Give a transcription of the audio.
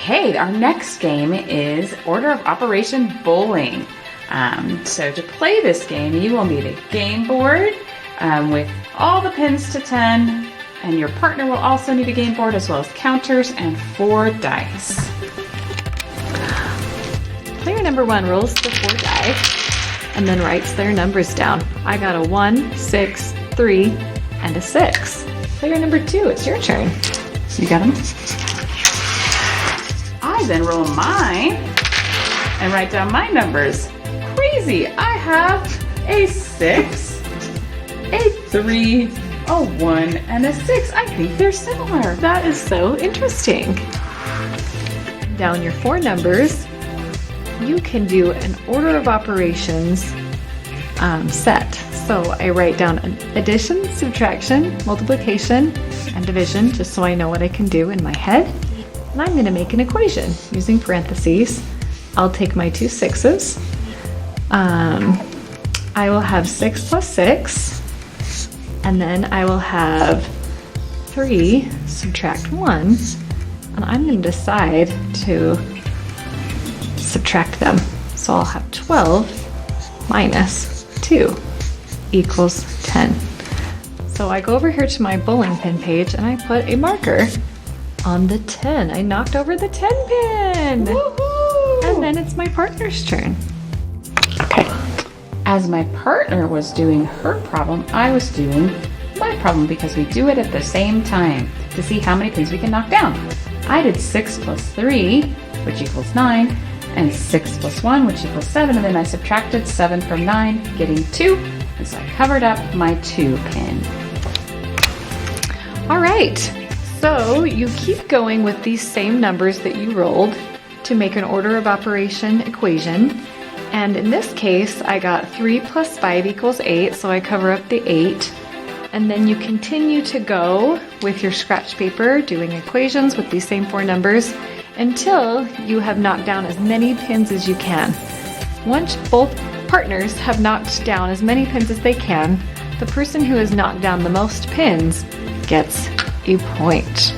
Okay, our next game is Order of Operation Bowling. So to play this game, you will need a game board with all the pins to 10, and your partner will also need a game board as well as counters and 4 dice. Player number 1 rolls the 4 die and then writes their numbers down. I got a 1, 6, 3, and a 6. Player number 2, it's your turn. You got them? I then roll mine and write down my numbers. Crazy! I have a 6, a 3, a 1, and a 6. I think they're similar. That is so interesting. Down your 4 numbers, you can do an order of operations set. So I write down addition, subtraction, multiplication, and division, just so I know what I can do in my head. And I'm going to make an equation using parentheses. I'll take my 2 6s. I will have 6 plus 6, and then I will have 3 subtract 1, and I'm going to decide to subtract them. So I'll have 12 minus 2 equals 10. So I go over here to my bowling pin page and I put a marker on the 10. I knocked over the 10 pin. Woohoo! And then it's my partner's turn. Okay. As my partner was doing her problem, I was doing my problem because we do it at the same time to see how many pins we can knock down. I did 6 plus 3, which equals 9, and 6 plus 1, which equals 7, and then I subtracted 7 from 9, getting 2, and so I covered up my 2 pin. All right, so you keep going with these same numbers that you rolled to make an order of operation equation. And in this case, I got 3 plus 5 equals 8, so I cover up the 8. And then you continue to go with your scratch paper doing equations with these same 4 numbers until you have knocked down as many pins as you can. Once both partners have knocked down as many pins as they can, the person who has knocked down the most pins gets a point.